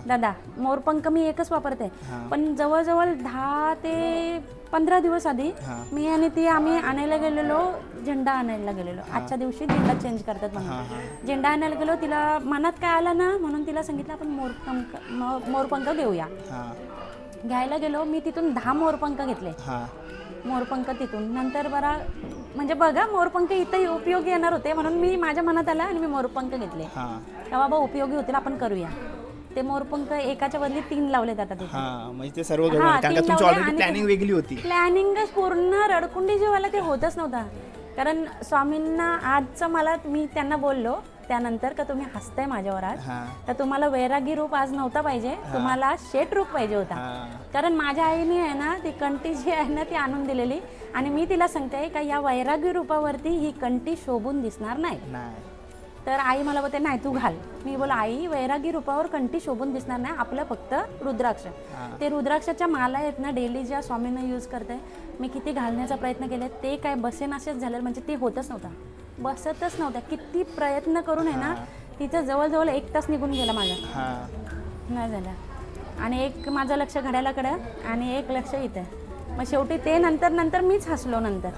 दादा. मोरपंख मी एकच वापरते, पण जवळजवळ 10 ते 15 दिवस आधी मी आणि ती आम्ही आणायला गेलेलो, झेंडा आणायला गेलेलो. आजच्या दिवशी झेंडा चेंज करतात म्हणून झेंडा आणायला गेलो. तिला मनात काय आलं ना म्हणून तिला सांगितलं आपण मोरपंख घेऊया. घ्यायला गेलो मी, तिथून 10 मोरपंख घेतले. मोरपंख तिथून नंतर बरा म्हणजे बघा मोरपंख इथं उपयोगी येणार होते म्हणून मी माझ्या मनात आला आणि मी मोरपंख घेतले का बाबा उपयोगी होतील आपण करूया. ते मोरपंख एकाच्या बदली 3 लावले जातात तिथे. म्हणजे ते सर्व तुमची ऑलरेडी प्लॅनिंग वेगळी होती. प्लॅनिंगच पूर्ण रडकुंडी जेवायला ते होतच नव्हता. कारण स्वामींना आजचं मला मी त्यांना बोललो त्यानंतर का तुम्ही हसताय माझ्यावर आज, तर तुम्हाला वैरागी रूप आज नव्हता पाहिजे, तुम्हाला शेट रूप पाहिजे होता. कारण माझ्या आईने आहे ना ती कंठी जी आहे ना ती आणून दिलेली आणि मी तिला सांगते का या वैरागी रूपावरती ही कंठी शोभून दिसणार नाही. तर आई मला बोलते नाही तू घाल. मी बोला आई वैरागी रूपावर कंठी शोभून दिसणार नाही, आपलं फक्त रुद्राक्ष. ते रुद्राक्षाच्या माला आहेत ना डेली ज्या स्वामींना यूज करते, मी किती घालण्याचा प्रयत्न केले ते काय बसेनाशेच झाले, म्हणजे ते होतच नव्हता, बसतच नव्हत्या. किती प्रयत्न करून आहे ना तिथं जवळजवळ 1 तास निघून गेला माझा, नाही झाला. आणि एक माझं लक्ष घड्याळाकडं आणि एक लक्ष इथं. मग शेवटी ते नंतर मीच हसलो नंतर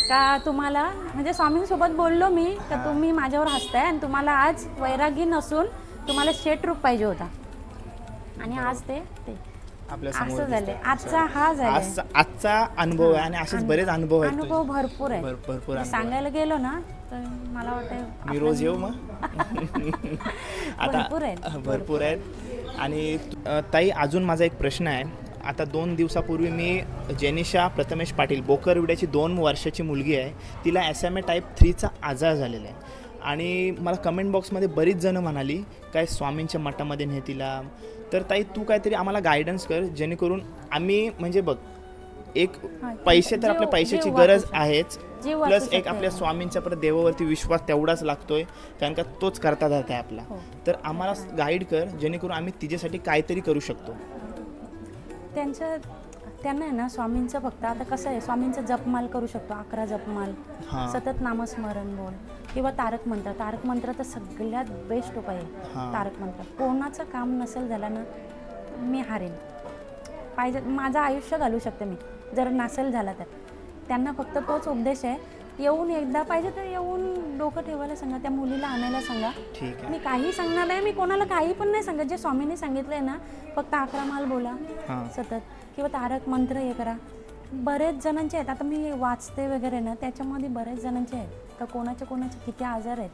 का तुम्हाला म्हणजे स्वामींसोबत बोललो मी का तुम्ही माझ्यावर हसताय आणि तुम्हाला आज वैरागी नसून तुम्हाला शेट रूप पाहिजे होता. आणि आज ते असं झाले. आजचा हा झाला आजचा अनुभव आहे आणि असेच बरेच अनुभव आहेत. अनुभव भरपूर आहे, भरपूर सांगायला गेलो ना तर मला वाटतं मी रोज येऊ मग. आता भरपूर आहेत. आणि ताई अजून माझा एक प्रश्न आहे. आता 2 दिवसापूर्वी मी जेनिशा प्रथमेश पाटील बोकरविड्याची 2 वर्षाची मुलगी आहे, तिला SMA टाईप 3चा आजार झालेला आहे. आणि मला कमेंट बॉक्समध्ये बरीच जणं म्हणाली काय स्वामींच्या मठामध्ये ने तिला. तर ताई तू काहीतरी आम्हाला गायडन्स कर जेणेकरून आम्ही म्हणजे बघ एक पैसे तर आपल्या पैशाची गरज आहेच, प्लस एक आपल्या स्वामींच्या परत देवावरती विश्वास तेवढाच लागतोय कारण का तोच करता जात आहे आपला. तर आम्हाला गाईड कर जेणेकरून आम्ही तिच्यासाठी काहीतरी करू शकतो. त्यांना आहे ना स्वामींचं फक्त आता कसं आहे स्वामींचं जपमाल करू शकतो, 11 जपमाल, सतत नामस्मरण बोल किंवा तारक मंत्र. तारक मंत्र तर सगळ्यात बेस्ट उपाय आहे. तारक मंत्र कोणाचं काम नसेल झालं ना मी हारेन, पाहिजे माझं आयुष्य घालू शकते मी जर नसेल झाला तर. त्यांना फक्त तोच उपदेश आहे, येऊन एकदा पाहिजे तर येऊन डोकं ठेवायला सांगा, त्या मुलीला आणायला सांगा. मी काही सांगणार नाही, मी कोणाला काही पण नाही सांगत. जे स्वामींनी सांगितलंय ना फक्त 11 माल बोला सतत किंवा तारक मंत्र हे करा. बरेच जणांचे आहेत, आता मी वाचते वगैरे ना त्याच्यामध्ये बरेच जणांचे आहेत तर कोणाचे किती आजार आहेत,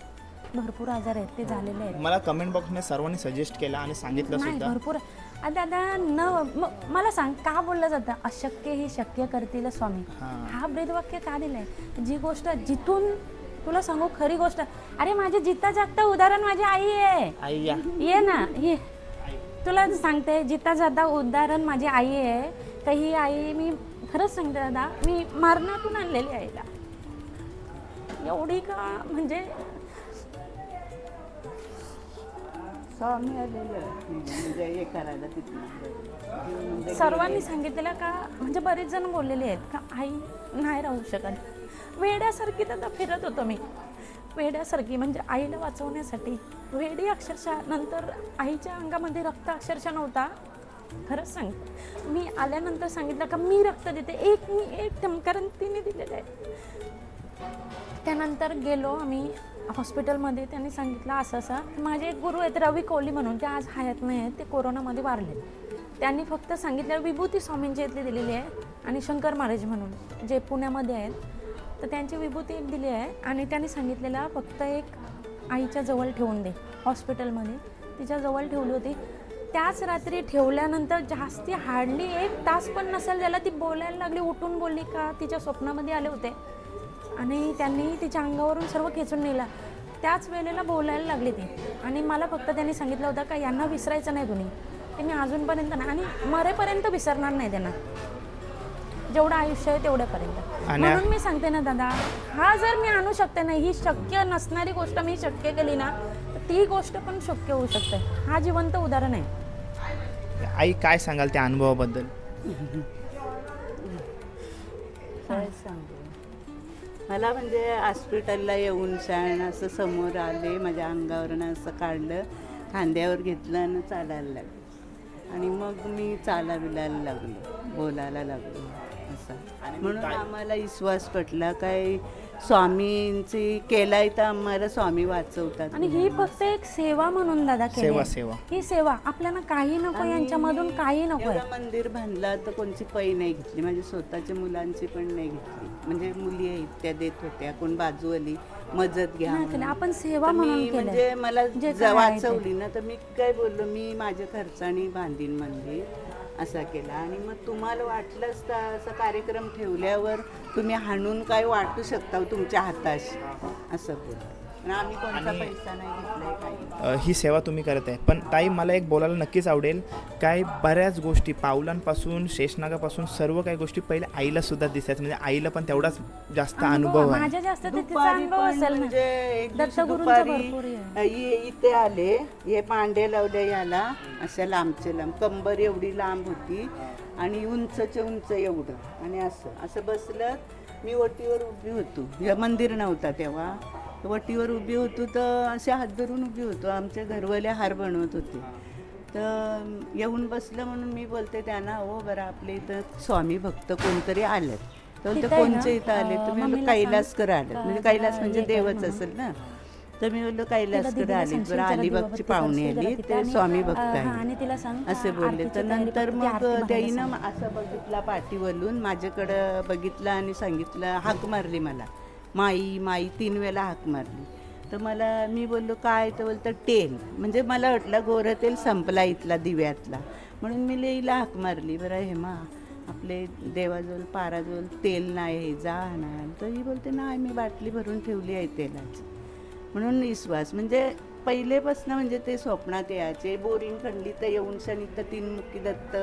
भरपूर आजार आहेत ते झालेले आहेत. मला कमेंट बॉक्समध्ये सर्वांनी सजेस्ट केला आणि सांगितलं सुद्धा भरपूर. आता मला सांग का बोललं जातं अशक्य हे शक्य करतील स्वामी. हा ब्रीदवाक्य का दिलंय? जी गोष्ट जिथून तुला सांगू खरी गोष्ट, अरे माझे जिता जागता उदाहरण माझी आई आहे. ये ना ये तुला सांगते, जिता जाता उदाहरण माझी आई आहे. तर ही आई मी खरंच सांगते दादा मी मरणातून आणलेली आईला एवढी का म्हणजे स्वामी आलेलं म्हणजे हे करायला तिथे सर्वांनी सांगितलेलं का म्हणजे बरेच जण बोललेले आहेत का आई नाही राहू शकत. वेड्यासारखी तर फिरत होतो मी, वेड्यासारखी म्हणजे आईला वाचवण्यासाठी वेडी अक्षरशः. नंतर आईच्या अंगामध्ये रक्त अक्षरशः नव्हता. खरंच सांगते मी आल्यानंतर सांगितलं का मी रक्त देते एक कारण तिने दिलेलं आहे. त्यानंतर गेलो आम्ही हॉस्पिटलमध्ये त्यांनी सांगितलं असं असं. माझे एक गुरु आहेत रवी कोहली म्हणून, ते आज हयात नाही आहेत, ते कोरोनामध्ये वारले. त्यांनी फक्त सांगितलं विभूती स्वामींची इथली दिलेली आहे आणि शंकर महाराज म्हणून जे पुण्यामध्ये आहेत, तर त्यांची विभूती दिली आहे. आणि त्यांनी सांगितलेलं फक्त एक आईच्या जवळ ठेवून दे. हॉस्पिटलमध्ये तिच्या जवळ ठेवली होती. त्याच रात्री ठेवल्यानंतर जास्ती हार्डली 1 तास पण नसेल झाला, ती बोलायला लागली, उठून बोलली का तिच्या स्वप्नामध्ये आले होते आणि त्यांनी तिच्या अंगावरून सर्व खेचून नेलं. त्याच वेळेला बोलायला लागली ती. आणि मला फक्त त्यांनी सांगितलं होतं का यांना विसरायचं नाही तुम्ही. ते मी अजूनपर्यंत नाही आणि मरेपर्यंत विसरणार नाही त्यांना, जेवढं आयुष्य आहे तेवढ्यापर्यंत. म्हणून मी सांगते ना दादा, हा जर मी आणू शकते ना, ही शक्य नसणारी गोष्ट मी शक्य केली ना, ती गोष्ट पण शक्य होऊ शकते. हा जिवंत उदाहरण आहे. आई काय सांगाल त्या अनुभवाबद्दल? काय सांगू, मला म्हणजे हॉस्पिटलला येऊन शाळेनं असं समोर आले, माझ्या अंगावरनं असं काढलं, खांद्यावर घेतलं आणि चालायला लागलं. आणि मग मी चालायला लागलो, बोलायला लागलो असं. म्हणून आम्हाला विश्वास पटला काय स्वामींची केलाय तर आम्हाला स्वामी वाचवतात. आणि ही फक्त एक सेवा म्हणून दादा केली. सेवा ही सेवा आपल्याला काही नको, यांच्यामधून काही नको. मंदिर बांधलं तर कोणची पै नाही घेतली, माझ्या स्वतःच्या मुलांची पण नाही घेतली. म्हणजे मुली आहेत त्या देत होत्या, कोण बाजूवाली मदत घ्या. आपण सेवा म्हणून म्हणजे मला वाचवली ना, तर मी काय बोललो, मी माझ्या खर्चाने बांधीन मंदिर असा केला. आणि मग तुम्हाला वाटलंच तर असा कार्यक्रम ठेवल्यावर तुम्ही हाणून काय वाटू शकता तुमच्या हाताशी असं बोल. आम्ही कोणता पैसा नाही घेतलाय काही. ही सेवा तुम्ही करत आहे. पण ताई मला एक बोलायला नक्कीच आवडेल, काय बऱ्याच गोष्टी पावलांपासून शेषनागापासून सर्व काही गोष्टी पहिले आईला सुद्धा दिसायचं, म्हणजे आईला पण तेवढाच जास्त अनुभव आहे. माझ्या जास्त तिचा अनुभव असेल म्हणजे दत्तगुरूंचा भरपूर आहे. इथे आले, हे पांडे लावले याला अशा लांबचे लांब, कंबर एवढी लांब होती आणि उंचचे उंच एवढं. आणि असं असं बसलं, मी ओटीवर उभी होतो, या मंदिर नव्हता तेव्हा, वटीवर उभी होतो तर असे हात धरून उभी होतो. आमच्या घरवाले हार बनवत होते, तर येऊन बसलं म्हणून मी बोलते त्यांना, हो बरं आपले इथं स्वामी भक्त कोणतरी आलेत. तर ते कोणचे इथं आले, तर मी बोललो कैलासकर आलेत. म्हणजे कैलास म्हणजे देवच असेल ना. तर मी बोललो कैलासकर आले, बरं अलिबागची पाहुणे आली, ते स्वामी भक्त आहे असे बोलले. तर नंतर मग त्याईनं असं बघितला पाठीवरून, माझ्याकडं बघितलं आणि सांगितलं, हाक मारली मला, माई माई 3 वेळा हाक मारली. तर मला मी बोललो काय, तर बोलतं तेल. म्हणजे मला वाटलं गोरं तेल संपला इथला दिव्यातला, म्हणून मी लेईला हाक मारली, बरं हे मा आपले देवाजवळ पाराजवळ तेल नाही आहे, जा ना. तर ही बोलते नाही, मी बाटली भरून ठेवली आहे तेलाची. म्हणून विश्वास म्हणजे पहिलेपासून म्हणजे ते स्वप्नात यायचे. बोरिंग खंडली तर येऊन सण इथं 3 मुखी दत्त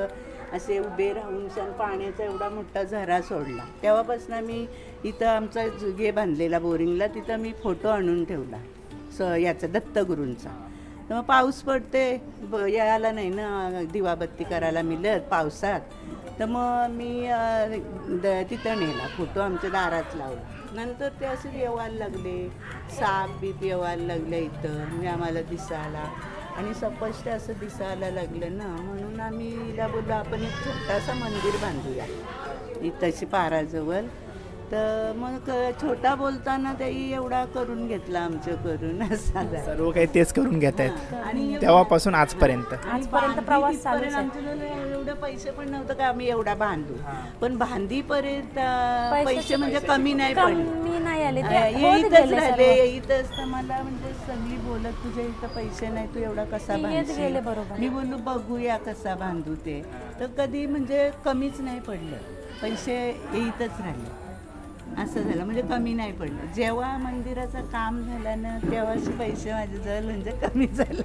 असे उभे राहून सण पाण्याचा एवढा मोठा झरा सोडला. तेव्हापासून मी इथं आमचा हे बांधलेला बोरिंगला, तिथं मी फोटो आणून ठेवला याचा दत्तगुरूंचा. तर मग पाऊस पडते, यायला नाही ना दिवाबत्ती करायला मिळत पावसात, तर मग मी तिथं नेला फोटो, आमच्या दारात लावला. नंतर ते असे येवायला लागले, साप बीप येवायला लागले इथं, म्हणजे आम्हाला दिसायला आणि स्पष्ट असं दिसायला लागलं ना. म्हणून आम्ही हिला बोललो आपण एक छोटासा मंदिर बांधूया इथंशी पाराजवळ. तर मग छोटा बोलताना त्याही एवढा करून घेतला आमच्या करून, असा सर्व काही तेच करून घेत आहेत. आणि तेव्हापासून आजपर्यंत प्रवास चालू आहे. आमच्याकडे एवढं पैसे पण नव्हतं का आम्ही एवढा बांधू, पण बांधीपर्यंत पैसे म्हणजे कमी नाही पडले, नाही आले, इथंच राहिले. इथंच तर मला म्हणजे सगळी बोलत, तुझ्या इथं पैसे नाही, तू एवढा कसा बांधशील. मी बोललो बघूया कसा बांधू ते. तर कधी म्हणजे कमीच नाही पडलं, पैसे इथंच राहिले, असं झालं. म्हणजे कमी नाही पडलं. जेव्हा मंदिराचं काम झालं ना, तेव्हाच पैसे माझ्याजवळ म्हणजे कमी झालं.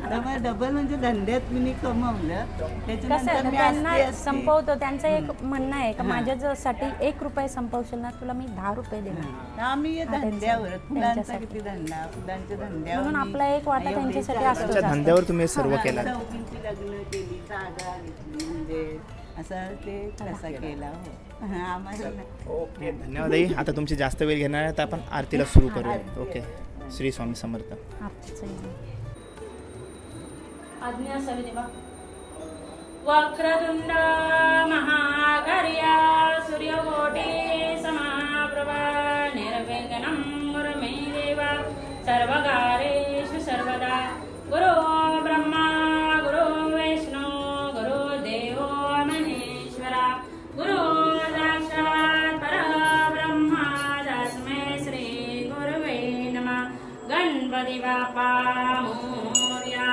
तर मग डबल म्हणजे धंद्यात मी कमवलं. त्याच्यानंतर त्यांना संपवतो. त्यांचं एक म्हणणं आहे का माझ्यासाठी 1 रुपये संपवशील ना, तुला मी 10 रुपये देणार. आम्ही धंद्यावर, फुलांचा किती धंदा, फुलांच्या धंद्यावर, म्हणून आपला एक वाटा त्यांच्यासाठी असतो. धंद्यावर तुम्ही सर्व केलं. लग्न केली, जागा घेतली, म्हणजे असं ते कसा केला. हो आम्हाला. ओके धन्यवाद आई. आता तुमची जास्त वेळ घेणार आहे, तर आपण आरतीला सुरू करूया. ओके. श्री स्वामी समर्थ. आज्ञा असावी देवा. वक्रतुंड महाकार्या सूर्यकोटी समाप्रभा निर्विघ्नं कुरु मे देवा. सर्वकारेषु सर्वदा गुरु ब्रह्मा गुरु विष्णु गुरु देवो महेश्वरा गुरु साक्षात् परब्रह्मा तस्मै श्री गुरुवे नमः। गणपति बाप्पा मोरया।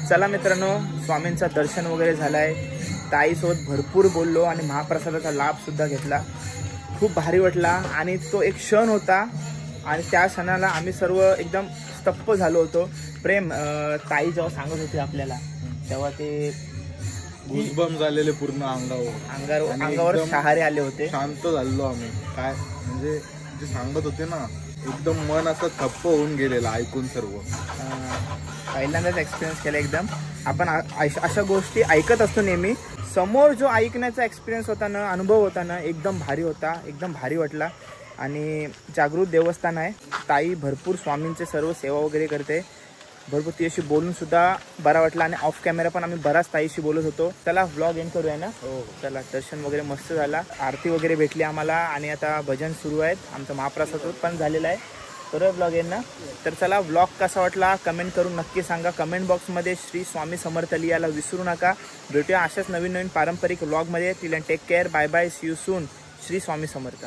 चला मित्रांनो, स्वामींचं दर्शन वगैरे झालंय, ताईसोबत भरपूर बोललो आणि महाप्रसादाचा लाभ सुद्धा घेतला. खूप भारी वाटला आणि तो एक क्षण होता आणि त्या क्षणाला आम्ही सर्व एकदम स्तब्ध झालो होतो. प्रेम, ताई जेव्हा सांगत होती आपल्याला तेव्हा ते गुजबम झालेले पूर्ण अंगावर शहारे आले होते. शांत झालो आम्ही. काय म्हणजे जे सांगत होते ना, एकदम मन असं थप्प होऊन गेलेलं ऐकून सर्व. पहिल्यांदाच एक्सपिरियन्स केला एकदम. आपण अशा गोष्टी ऐकत असतो नेहमी, समोर जो ऐकण्याचा एक्सपिरियन्स होता ना, अनुभव होता ना, एकदम भारी होता, एकदम भारी वाटला. आणि जागृत देवस्थान आहे. ताई भरपूर स्वामींचे सर्व सेवा वगैरे करते. भरपूर तिच्याशी बोलून सुद्धा बरा वाटला आणि ऑफ कॅमेरा पण आम्ही बराच ताईशी बोलत होतो. चला व्लॉग एंड करूया ना. हो चला, दर्शन वगैरे मस्त झाला, आरती वगैरे भेटली आम्हाला आणि आता भजन सुरू आहेत. आमचा महाप्रसाद पण झालेला आहे. तर व्लॉग एंड ना. तर चला, व्लॉग कसा वाटला कमेंट करून नक्की सांगा. कमेंट बॉक्समध्ये श्री स्वामी समर्थ लिहायला विसरू नका. भेटूया अशाच नवीन नवीन पारंपरिक व्लॉगमध्ये. Till take care, bye bye, see you soon. Shri Swami Samarth.